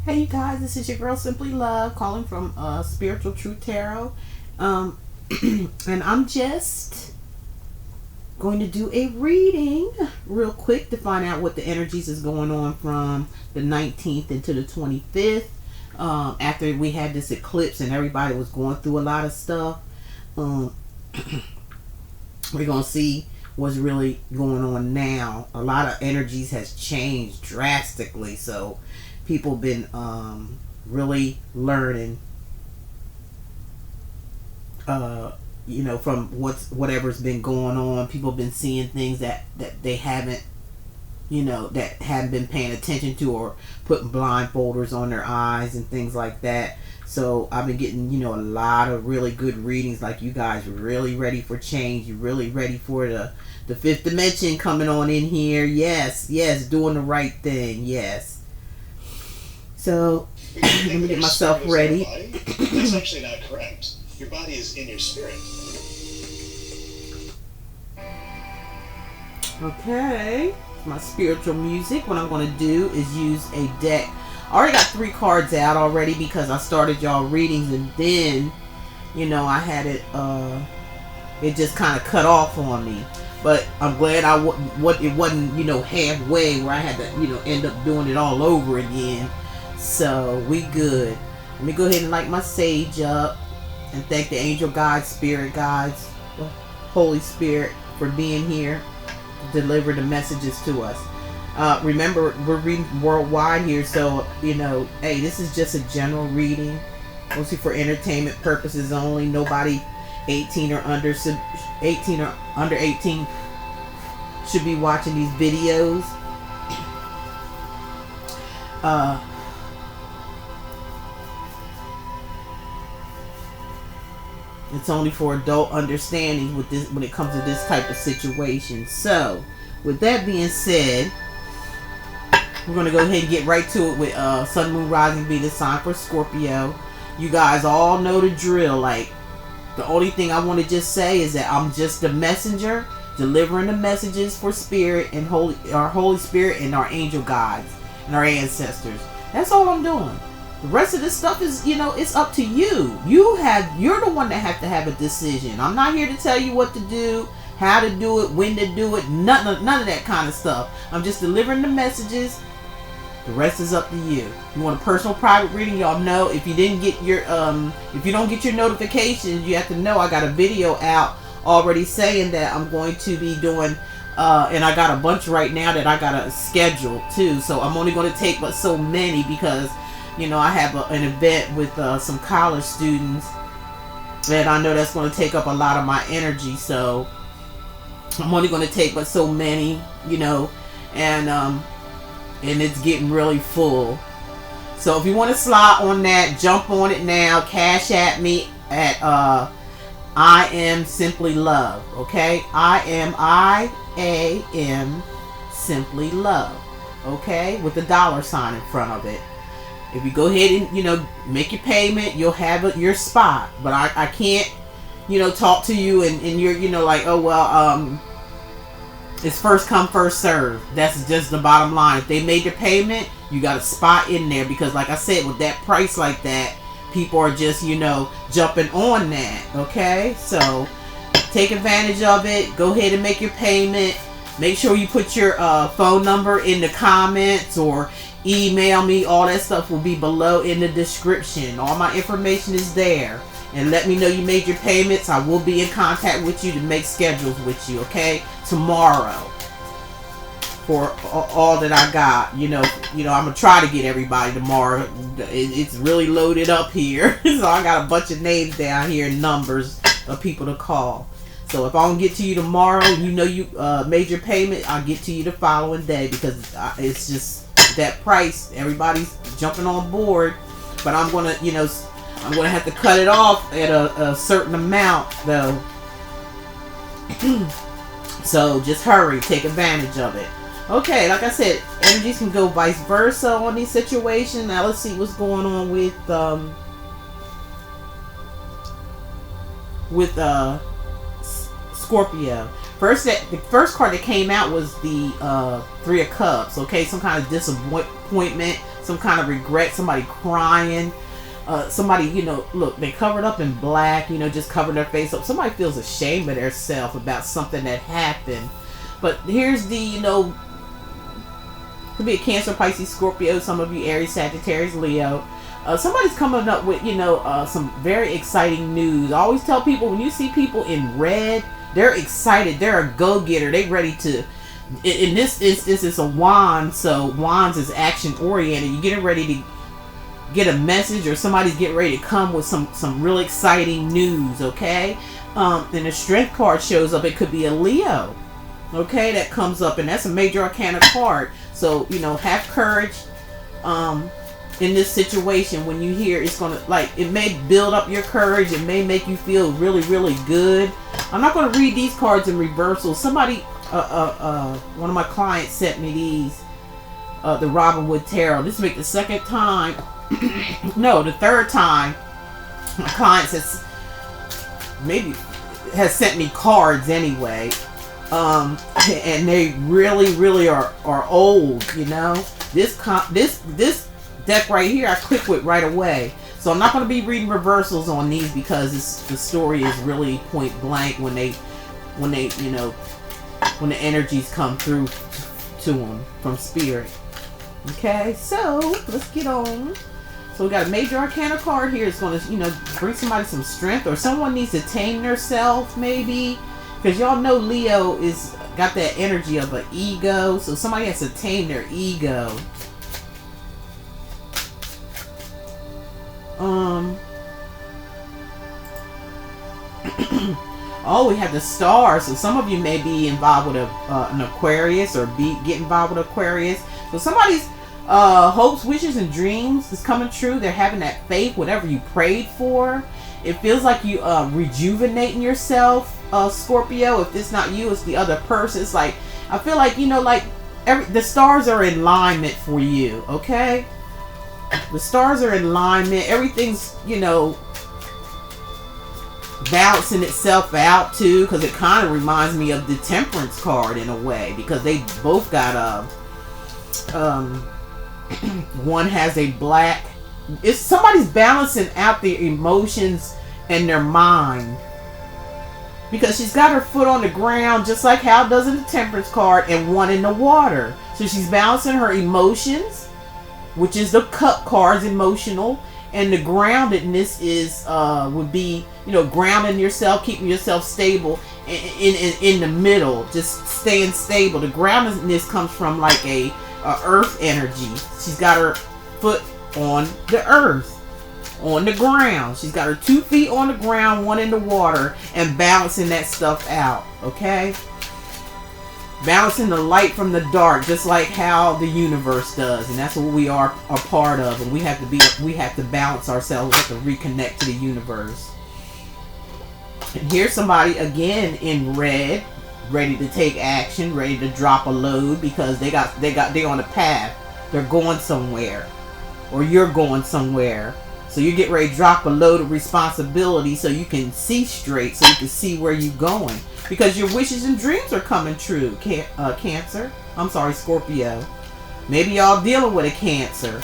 Hey you guys, this is your girl Simply Love calling from Spiritual Truth Tarot. And I'm just going to do a reading real quick to find out what the energies is going on from the 19th into the 25th. After we had this eclipse and everybody was going through a lot of stuff. We're going to see what's really going on now. A lot of energies has changed drastically, so people been really learning from whatever's been going on. People been seeing things that they haven't that haven't been paying attention to, or putting blindfolders on their eyes and things like that. So I've been getting a lot of really good readings, like you guys are really ready for change. You're really ready for the fifth dimension coming on in here. Yes, doing the right thing. Yes. So let me get myself ready. That's actually not correct. Your body is in your spirit. Okay, my spiritual music. What I'm going to do is use a deck. I already got 3 cards out already because I started y'all readings, and then I had it it just kind of cut off on me. But I'm glad it wasn't halfway where I had to end up doing it all over again. So we good. Let me go ahead and light my sage up and thank the angel guides, spirit guides, the Holy Spirit for being here to deliver the messages to us. Remember, we're reading worldwide here, so hey, this is just a general reading, mostly for entertainment purposes only. Nobody 18 or under 18 should be watching these videos. It's only for adult understanding with this when it comes to this type of situation. So, with that being said, we're going to go ahead and get right to it with Sun, Moon, Rising being the sign for Scorpio. You guys all know the drill. Like, the only thing I want to just say is that I'm just the messenger, delivering the messages for Spirit and our Holy Spirit and our angel guides and our ancestors. That's all I'm doing. The rest of this stuff is, it's up to you. You're the one that have to have a decision. I'm not here to tell you what to do, how to do it, when to do it, none of that kind of stuff. I'm just delivering the messages. The rest is up to you. You want a personal private reading, y'all know. If you didn't get your if you don't get your notifications, you have to know I got a video out already saying that I'm going to be doing and I got a bunch right now that I got to schedule too. So I'm only going to take but so many because I have an event with some college students, and I know that's going to take up a lot of my energy. So I'm only going to take but so many, and it's getting really full. So if you want to slide on that, jump on it now. Cash at me at I am simply love. Okay, I am simply love. Okay, with the $sign in front of it. If you go ahead and make your payment, you'll have your spot. But I can't talk to you and you're like, oh well, it's first come first serve. That's just the bottom line. If they made the payment, you got a spot in there, because like I said, with that price like that, people are just jumping on that. Okay, so take advantage of it. Go ahead and make your payment. Make sure you put your phone number in the comments or email me. All that stuff will be below in the description. All my information is there. And let me know you made your payments. I will be in contact with you to make schedules with you, okay? Tomorrow. For all that I got. I'm going to try to get everybody tomorrow. It's really loaded up here. So I got a bunch of names down here and numbers of people to call. So if I don't get to you tomorrow, you made your payment, I'll get to you the following day, because it's just that price. Everybody's jumping on board, but I'm gonna have to cut it off at a certain amount though. So just hurry, take advantage of it. Okay, like I said, energies can go vice versa on these situations. Now let's see what's going on with Scorpio. The first card that came out was the 3 of Cups. Okay, some kind of disappointment, some kind of regret, somebody crying, somebody, you know, look, they covered up in black, you know, just covering their face up. Somebody feels ashamed of themselves about something that happened. But here's the, you know, could be a Cancer, Pisces, Scorpio, some of you Aries, Sagittarius, Leo. Somebody's coming up with, you know, some very exciting news. I always tell people, when you see people in red, they're excited. They're a go-getter. They ready to, in this instance, it's a wand. So wands is action oriented. You're getting ready to get a message, or somebody's getting ready to come with some real exciting news, okay? And the strength card shows up. It could be a Leo, okay, that comes up, and that's a major arcana card. So, you know, have courage in this situation. When you hear, it's gonna, like, it may build up your courage. It may make you feel really, really good. I'm not going to read these cards in reversal. Somebody, one of my clients sent me these, the Robin Wood Tarot. This will make the second time, no, the third time my clients has sent me cards anyway. And they really are old, you know. This deck right here I click with right away. So I'm not going to be reading reversals on these, because the story is really point blank when they you know, when the energies come through to them from spirit. Okay, so let's get on. So we got a major arcana card here. It's going to, you know, bring somebody some strength, or someone needs to tame themselves maybe, because y'all know Leo is got that energy of an ego. So somebody has to tame their ego. Oh, we have the stars. So some of you may be involved with an Aquarius, or get involved with Aquarius. So somebody's hopes, wishes, and dreams is coming true. They're having that faith, whatever you prayed for. It feels like you rejuvenating yourself, Scorpio. If it's not you, it's the other person. It's like, I feel like, you know, like the stars are in alignment for you, okay? The stars are in alignment. Everything's, you know, balancing itself out too, because it kind of reminds me of the Temperance card in a way, because they both got one has a black, it's somebody's balancing out their emotions and their mind, because she's got her foot on the ground just like how it does in the Temperance card, and one in the water. So she's balancing her emotions, which is the Cup cards, emotional, and the groundedness is would be, you know, grounding yourself, keeping yourself stable in the middle, just staying stable. The groundedness comes from like a earth energy. She's got her foot on the earth, on the ground. She's got her 2 feet on the ground, one in the water, and balancing that stuff out, okay? Balancing the light from the dark, just like how the universe does, and that's what we are a part of. And we have to balance ourselves. We have to reconnect to the universe. And here's somebody again in red, ready to take action, ready to drop a load, because they're on a path. They're going somewhere, or you're going somewhere. So you get ready to drop a load of responsibility, so you can see straight, so you can see where you're going. Because your wishes and dreams are coming true, Cancer. I'm sorry, Scorpio. Maybe y'all dealing with a Cancer.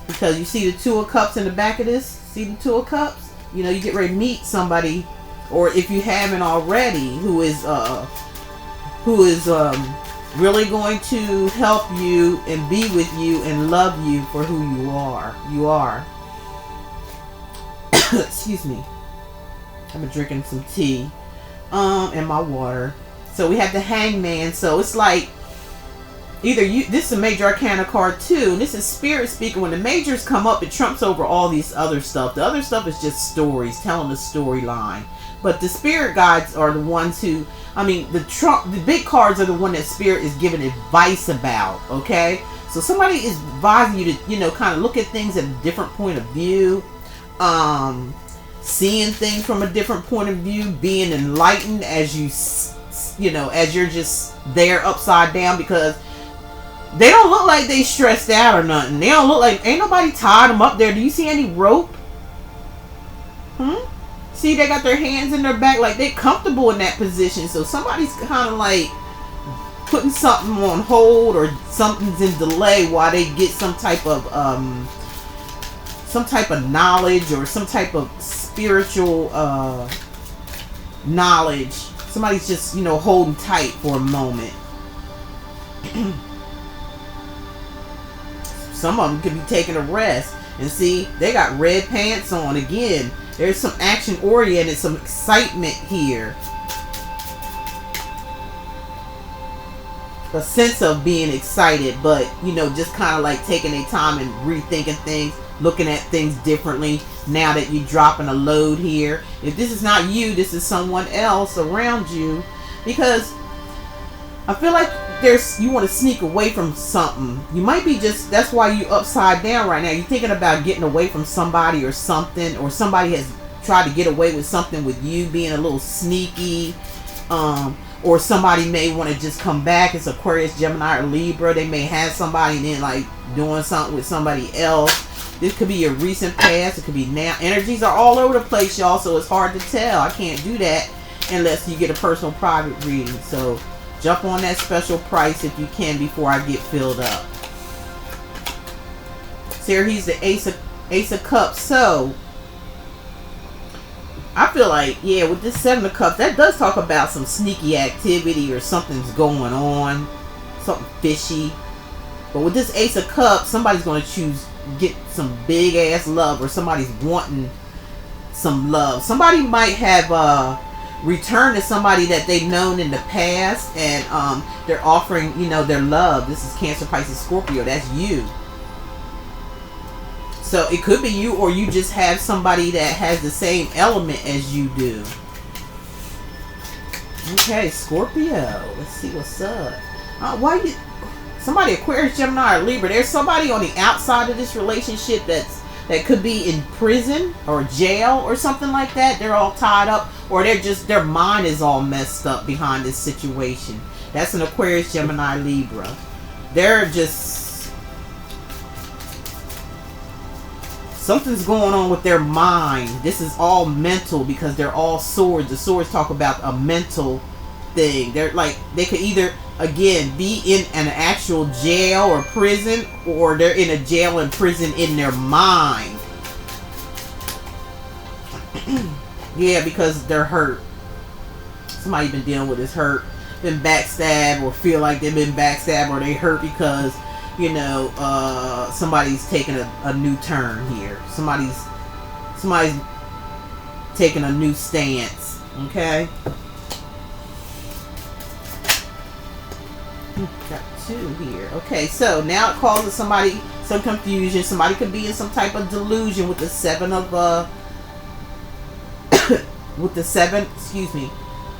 Because you see the 2 of Cups in the back of this? See the 2 of Cups? You know, you get ready to meet somebody, or if you haven't already, who is really going to help you and be with you and love you for who you are. You are. Excuse me. I've been drinking some tea and my water. So we have the Hangman. So it's like either you, this is a major arcana card too, and this is spirit speaking. When the majors come up, it trumps over all these other stuff. The other stuff is just stories, telling the storyline. But the spirit guides are the ones who, I mean, the big cards are the one that spirit is giving advice about, okay? So somebody is advising you to, you know, kind of look at things at a different point of view. Seeing things from a different point of view, being enlightened as you know, as you're just there upside down, because they don't look like they stressed out or nothing. They don't look like, ain't nobody tied them up there. Do you see any rope? See, they got their hands in their back, like they comfortable in that position. So somebody's kind of like putting something on hold, or something's in delay while they get some type of knowledge, or some type of spiritual knowledge. Somebody's just, you know, holding tight for a moment. Some of them could be taking a rest. And see, they got red pants on again. There's some action oriented, some excitement here. A sense of being excited, but, you know, just kind of like taking their time and rethinking things, looking at things differently now that you're dropping a load here. If this is not you, this is someone else around you, because I feel like you want to sneak away from something. You might be just, that's why you upside down right now. You're thinking about getting away from somebody or something, or somebody has tried to get away with something with you, being a little sneaky. Or somebody may want to just come back. It's Aquarius, Gemini, or Libra. They may have somebody and then like doing something with somebody else. This could be your recent past. It could be now. Energies are all over the place, y'all, so it's hard to tell. I can't do that unless you get a personal private reading. So jump on that special price if you can before I get filled up. So here he's the Ace of Cups. So I feel like, yeah, with this Seven of Cups, that does talk about some sneaky activity or something's going on, something fishy. But with this Ace of Cups, somebody's going to get some big ass love, or somebody's wanting some love. Somebody might have returned to somebody that they've known in the past, and they're offering, you know, their love. This is Cancer, Pisces, Scorpio. That's you. So it could be you, or you just have somebody that has the same element as you do. Okay, Scorpio. Let's see what's up. Somebody Aquarius, Gemini, or Libra. There's somebody on the outside of this relationship that could be in prison or jail or something like that. They're all tied up, or their mind is all messed up behind this situation. That's an Aquarius, Gemini, Libra. They're just, something's going on with their mind. This is all mental because they're all swords. The swords talk about a mental thing. They're like, they could either, again, be in an actual jail or prison, or they're in a jail and prison in their mind. Yeah, because they're hurt. Somebody been dealing with this hurt, been backstabbed, or feel like they've been backstabbed, or they hurt because, you know, somebody's taking a new turn here. Somebody's taking a new stance. Okay. Got two here. Okay, so now it causes somebody some confusion. Somebody could be in some type of delusion with the seven of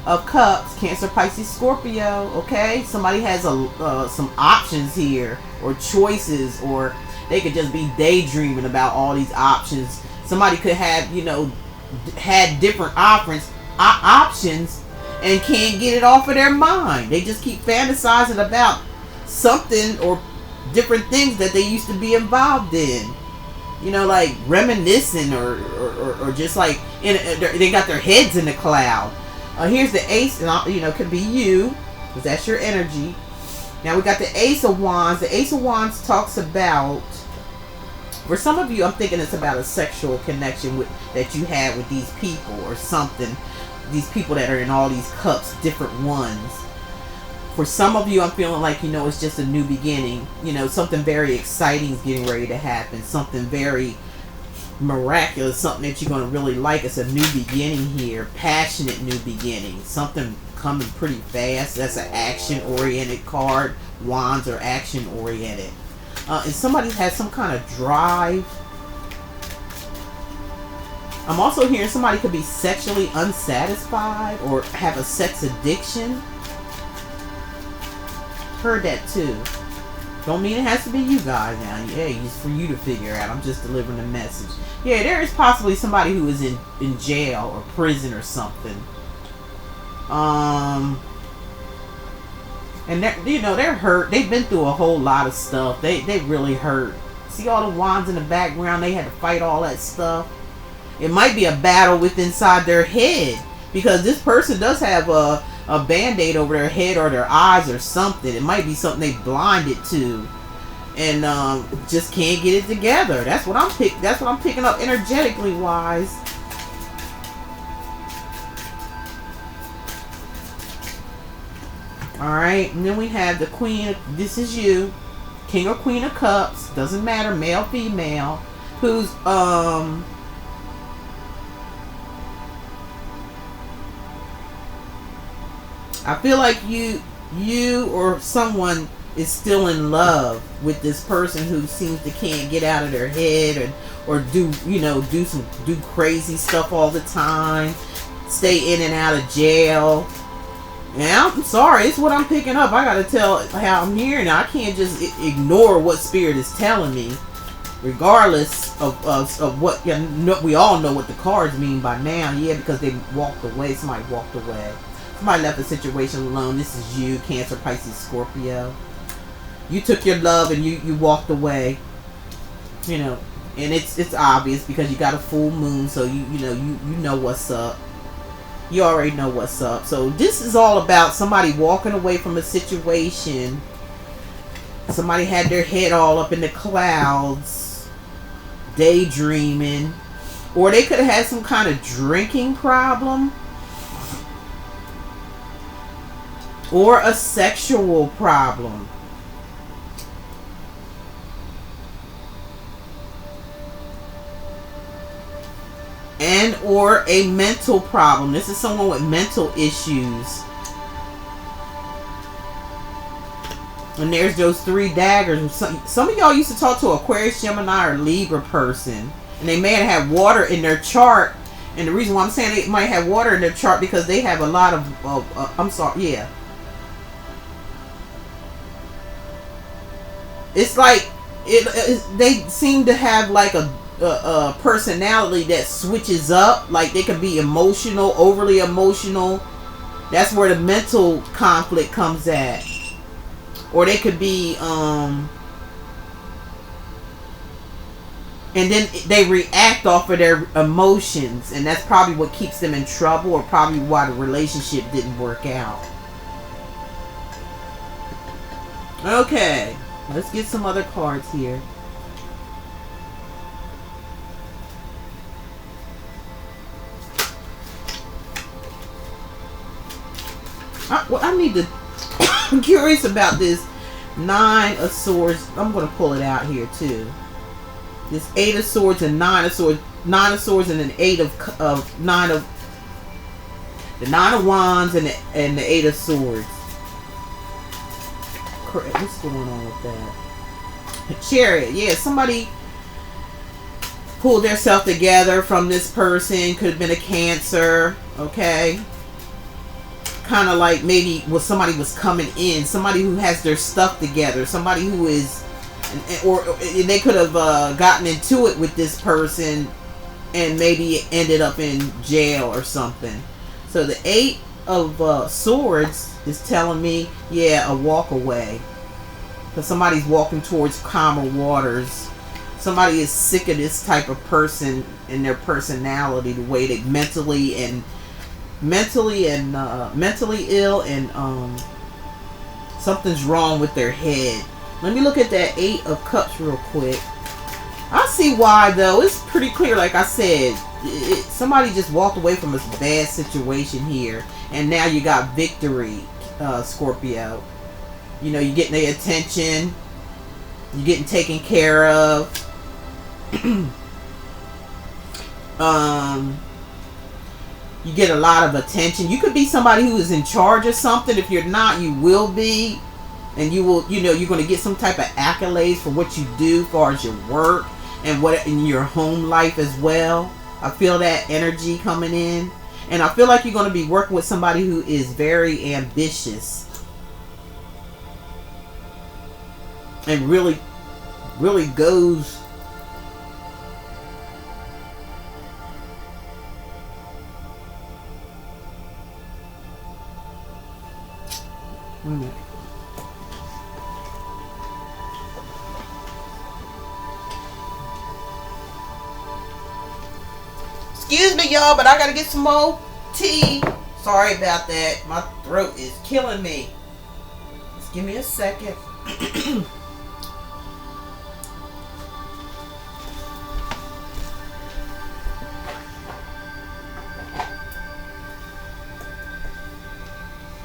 of Cups, Cancer, Pisces, Scorpio. Okay, somebody has some options here, or choices, or they could just be daydreaming about all these options. Somebody could have, you know, had different options and can't get it off of their mind. They just keep fantasizing about something or different things that they used to be involved in. You know, like reminiscing, or just like they got their heads in the cloud. Here's the Ace, and you know, could be you, because that's your energy. Now we got the Ace of Wands. The Ace of Wands talks about, for some of you, I'm thinking it's about a sexual connection that you had with these people or something. These people that are in all these cups, different ones. For some of you, I'm feeling like, you know, it's just a new beginning. You know, something very exciting is getting ready to happen. Something very miraculous, something that you're going to really like. It's a new beginning here, passionate new beginning, something coming pretty fast. That's an action oriented card. Wands are action oriented, and somebody has some kind of drive. I'm also hearing somebody could be sexually unsatisfied or have a sex addiction. Heard that too. Don't mean it has to be you guys now. Yeah, it's for you to figure out. I'm just delivering a message. Yeah, there is possibly somebody who is in jail or prison or something. And they're hurt. They've been through a whole lot of stuff. They really hurt. See all the wands in the background? They had to fight all that stuff. It might be a battle with inside their head, because this person does have a a band-aid over their head or their eyes or something. It might be something they blinded to, and just can't get it together. That's what I'm picking up energetically wise. All right, and then we have the Queen. This is you, King or Queen of Cups. Doesn't matter, male, female. Who's I feel like you or someone is still in love with this person who seems to can't get out of their head, or do crazy stuff all the time, stay in and out of jail. Yeah, I'm sorry, it's what I'm picking up. I gotta tell how I'm hearing it. I can't just ignore what Spirit is telling me, regardless of what. We all know what the cards mean by now. Yeah, because they walked away. Somebody walked away. Somebody left the situation alone. This is you, Cancer, Pisces, Scorpio. You took your love and you walked away. And it's obvious because you got a full moon, so you know what's up. You already know what's up. So this is all about somebody walking away from a situation. Somebody had their head all up in the clouds, daydreaming, or they could have had some kind of drinking problem, or a sexual problem. And or a mental problem. This is someone with mental issues. And there's those 3 daggers. Some of y'all used to talk to Aquarius, Gemini, or Libra person, and they may have had water in their chart. And the reason why I'm saying they might have water in their chart, because they have a lot of I'm sorry, yeah. It's like they seem to have like a personality that switches up. Like they could be emotional, overly emotional. That's where the mental conflict comes at. Or they could be and then they react off of their emotions, and that's probably what keeps them in trouble, or probably why the relationship didn't work out. Okay, let's get some other cards here. I need to. I'm curious about this 9 of Swords. I'm going to pull it out here too. This 8 of Swords and 9 of Swords. 9 of Swords and an 8 of 9 of the 9 of Wands and the 8 of Swords. What's going on with that? Chariot. Yeah, somebody pulled themselves together from this person. Could have been a Cancer. Okay. Kind of like maybe somebody was coming in, somebody who has their stuff together, somebody who is, or they could have gotten into it with this person and maybe ended up in jail or something. So the 8 of Swords is telling me, yeah, a walk away, because somebody's walking towards calmer waters. Somebody is sick of this type of person and their personality, the way they mentally ill, and something's wrong with their head. Let me look at that 8 of Cups real quick. I see why though. It's pretty clear. Like I said, somebody just walked away from a bad situation here, and now you got victory, Scorpio. You're getting their attention. You're getting taken care of. You get a lot of attention. You could be somebody who is in charge of something. If you're not, you will be. And you will, you're going to get some type of accolades for what you do as far as your work and what in your home life as well. I feel that energy coming in. And I feel like you're going to be working with somebody who is very ambitious. And really goes... Wait a minute. Excuse me, y'all, but I gotta get some more tea. Sorry about that. My throat is killing me. Just give me a second.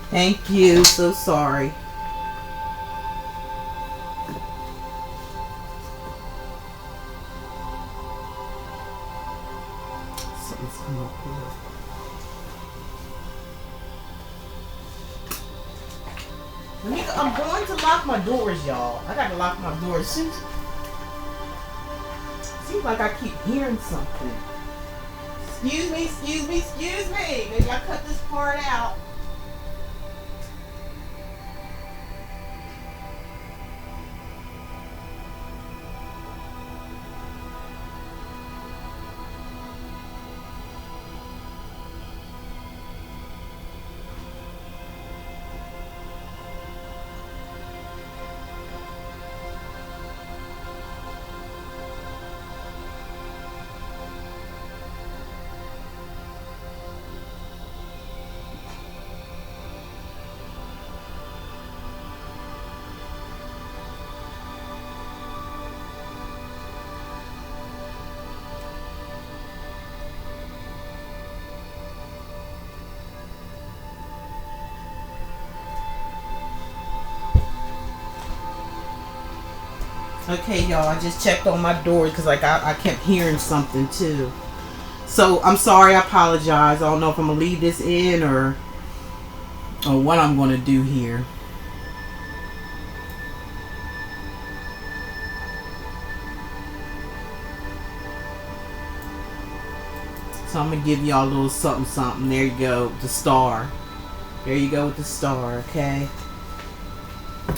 Thank you. So sorry. Something's come up here. I'm going to lock my doors, y'all. I gotta lock my doors. Seems like I keep hearing something. Excuse me, excuse me, excuse me. Maybe I cut this part out. Okay, y'all, I just checked on my doors because like I kept hearing something too. So I'm sorry, I apologize. I don't know if I'm gonna leave this in or what I'm gonna do here. So I'm gonna give y'all a little something something. There you go, the star. There you go with the star, okay?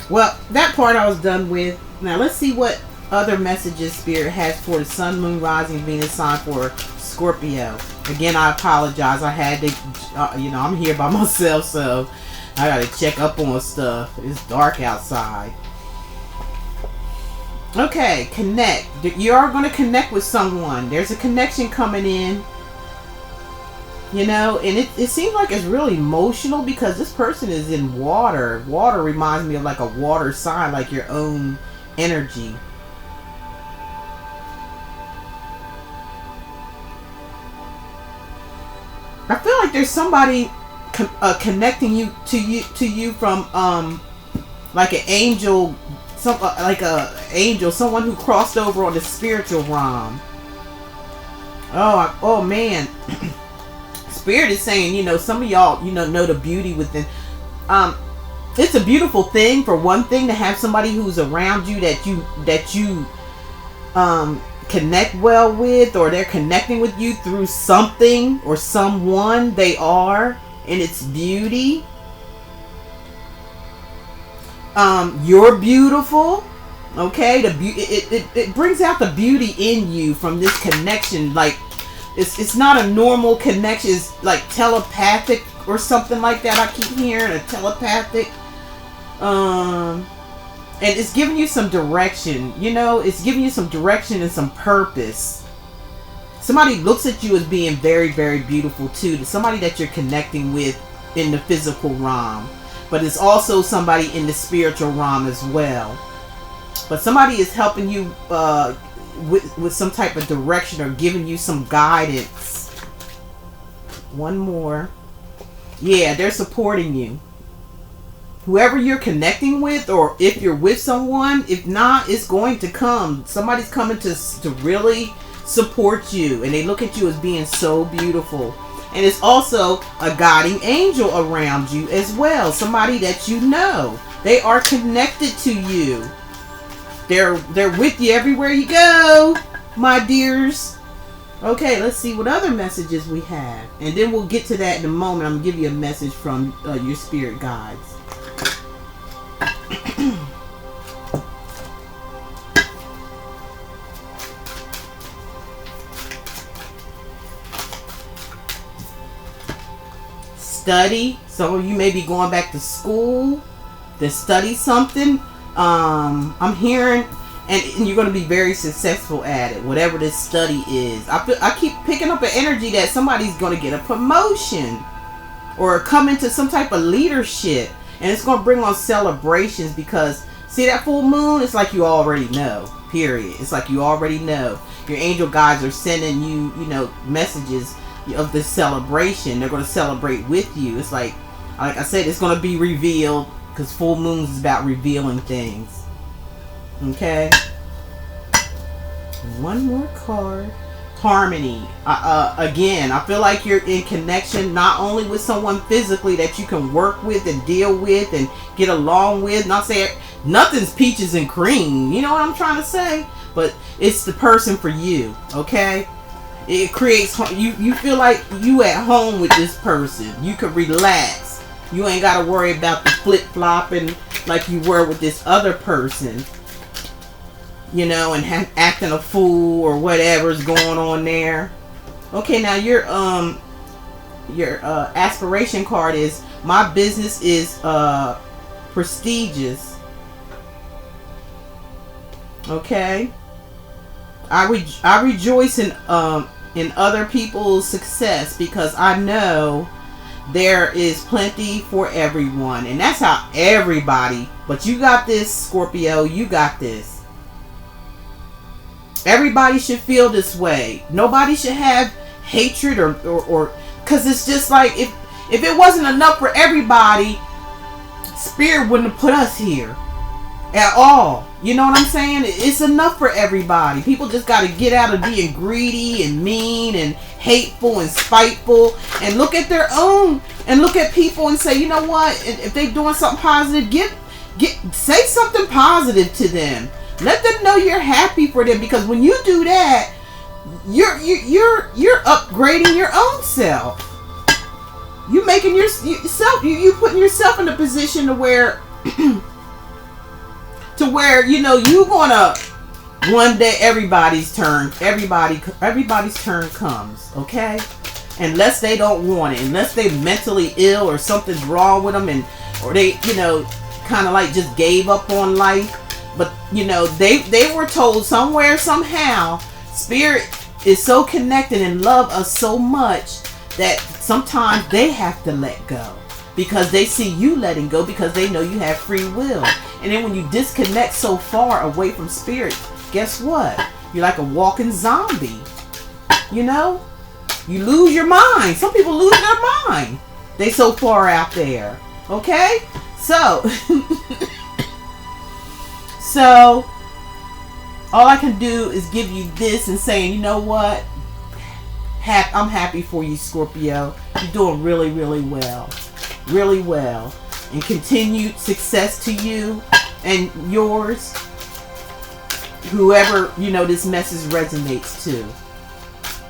Well, that part I was done with. Now let's see what other messages Spirit has for the Sun, Moon, Rising, Venus sign for Scorpio. Again, I apologize. I had to, you know, I'm here by myself, so I gotta check up on stuff. It's dark outside. Okay, connect. You are going to connect with someone. There's a connection coming in. You know, and it seems like it's really emotional because this person is in water. Water reminds me of like a water sign, like your own energy. I feel like there's somebody connecting you to you from like an angel, someone who crossed over on the spiritual realm. Oh man. Spirit is saying, you know, some of y'all, you know the beauty within. It's a beautiful thing, for one thing, to have somebody who's around you that you connect well with, or they're connecting with you through something or someone they are, and its beauty. You're beautiful. Okay, it brings out the beauty in you from this connection. Like, it's not a normal connection. It's like telepathic or something like that. I keep hearing a telepathic. And it's giving you some direction. You know, it's giving you some direction and some purpose. Somebody looks at you as being very, very beautiful too. Somebody that you're connecting with in the physical realm. But it's also somebody in the spiritual realm as well. But somebody is helping you with some type of direction or giving you some guidance. One more. Yeah, they're supporting you. Whoever you're connecting with, or if you're with someone, if not, it's going to come. Somebody's coming to really support you, and they look at you as being so beautiful. And it's also a guiding angel around you as well. Somebody that you know. They are connected to you. They're with you everywhere you go, my dears. Okay, let's see what other messages we have. And then we'll get to that in a moment. I'm going to give you a message from your spirit guides. Study. Some of you may be going back to school to study something. I'm hearing, and you're going to be very successful at it, whatever this study is. I keep picking up an energy that somebody's going to get a promotion. or come into some type of leadership. And it's going to bring on celebrations because, see that full moon? It's like you already know, period. It's like you already know. Your angel guides are sending you, you know, messages of this celebration. They're going to celebrate with you. It's like I said, it's going to be revealed because full moons is about revealing things. Okay. One more card. Harmony. Again, I feel like you're in connection not only with someone physically that you can work with and deal with and get along with. Not saying nothing's peaches and cream, you know what I'm trying to say, but it's the person for you. Okay, it creates, you feel like you at home with this person. You can relax. You ain't got to worry about the flip-flopping like you were with this other person, you know, and acting a fool or whatever's going on there. Okay, now your aspiration card is, my business is prestigious. Okay, I rejoice in other people's success because I know there is plenty for everyone, and that's how everybody. But you got this, Scorpio. You got this. Everybody should feel this way. Nobody should have hatred or because it's just like if it wasn't enough for everybody, Spirit wouldn't have put us here at all. You know what I'm saying? It's enough for everybody. People just got to get out of being greedy and mean and hateful and spiteful and look at their own and look at people and say, you know what? If they're doing something positive, say something positive to them. Let them know you're happy for them, because when you do that, you're upgrading your own self. You making yourself, you putting yourself in a position to where you know you gonna one day everybody's turn comes. Okay, unless they don't want it, unless they mentally ill or something's wrong with them, or they, you know, kind of like just gave up on life. But, you know, they were told somewhere, somehow, Spirit is so connected and love us so much that sometimes they have to let go. Because they see you letting go, because they know you have free will. And then when you disconnect so far away from Spirit, guess what? You're like a walking zombie. You know? You lose your mind. Some people lose their mind. They so far out there. Okay? So... So, all I can do is give you this and saying, you know what? I'm happy for you, Scorpio. You're doing really, really well. Really well. And continued success to you and yours. Whoever, you know, this message resonates to.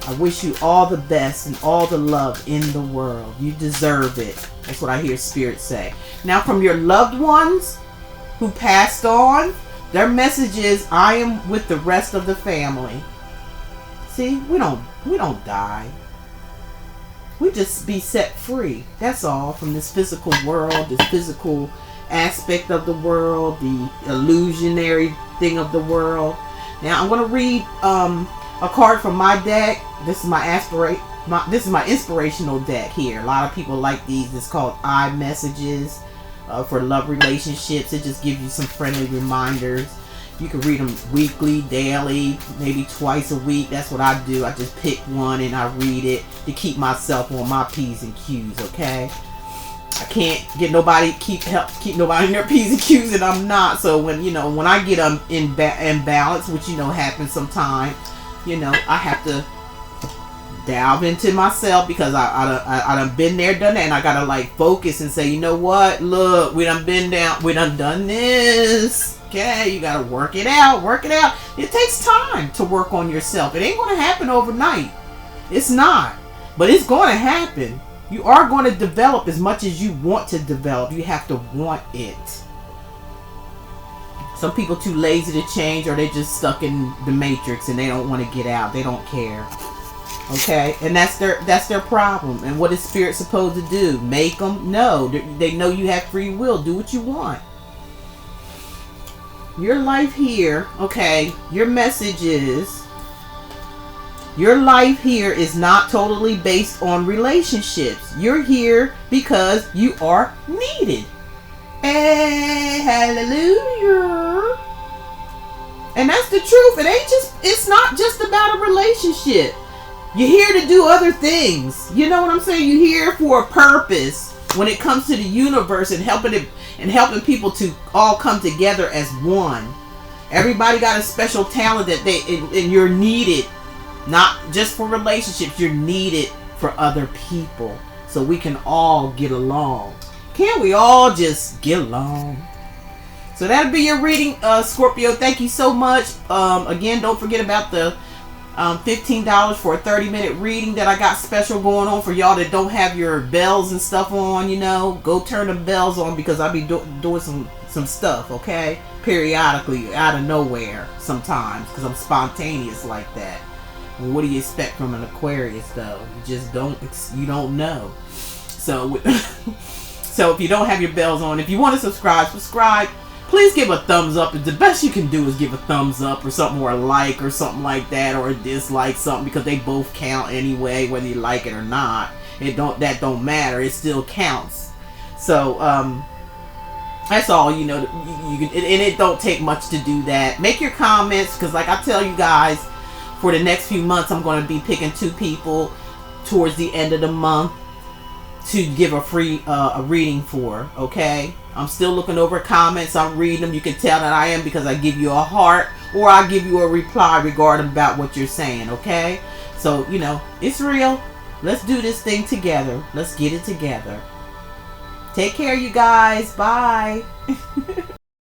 I wish you all the best and all the love in the world. You deserve it. That's what I hear Spirit say. Now, from your loved ones who passed on, their message is, I am with the rest of the family. See, we don't die. We just be set free. That's all, from this physical world, this physical aspect of the world, the illusionary thing of the world. Now I'm going to read a card from my deck. This is this is my inspirational deck here. A lot of people like these. It's called iMessages. For love relationships. It just gives you some friendly reminders. You can read them weekly, daily, maybe twice a week. That's what I do. I just pick one and I read it to keep myself on my P's and Q's. Okay, I can't get nobody keep nobody in their P's and Q's, and I'm not. So when I get in balance, which happens sometime, I have to delve into myself, because I done been there, done that, and I gotta like focus and say, you know what, look, we done been down, we done this. Okay, you gotta work it out. It takes time to work on yourself. It ain't gonna happen overnight. It's not, but it's gonna happen. You are going to develop as much as you want to develop. You have to want it. Some people too lazy to change, or they just stuck in the matrix and they don't want to get out. They don't care. Okay, and that's their problem. And what is Spirit supposed to do? Make them? No, they know you have free will. Do what you want. Your life here, okay, your message is Your life here is not totally based on relationships. You're here because you are needed. And hallelujah. And that's the truth. It's not just about a relationship. You're here to do other things. You know what I'm saying? You're here for a purpose when it comes to the universe and helping people to all come together as one. Everybody got a special talent that and you're needed. Not just for relationships, you're needed for other people. So we can all get along. Can't we all just get along? So that'll be your reading, Scorpio. Thank you so much. Again, don't forget about the $15 for a 30-minute reading that I got special going on for y'all that don't have your bells and stuff on. You know, go turn the bells on because I'll be doing some stuff, okay? Periodically, out of nowhere sometimes, because I'm spontaneous like that. And what do you expect from an Aquarius, though? You just don't know. So, so if you don't have your bells on, if you want to subscribe. Please give a thumbs up. The best you can do is give a thumbs up or something, or a like or something like that, or a dislike something, because they both count anyway, whether you like it or not. That don't matter. It still counts. So that's all. You know, and it don't take much to do that. Make your comments, because like I tell you guys, for the next few months, I'm going to be picking 2 people towards the end of the month to give a free reading for. Okay, I'm still looking over comments. I'm reading them. You can tell that I am, because I give you a heart or I give you a reply regarding about what you're saying. Okay, so you know it's real. Let's do this thing together. Let's get it together. Take care, you guys. Bye.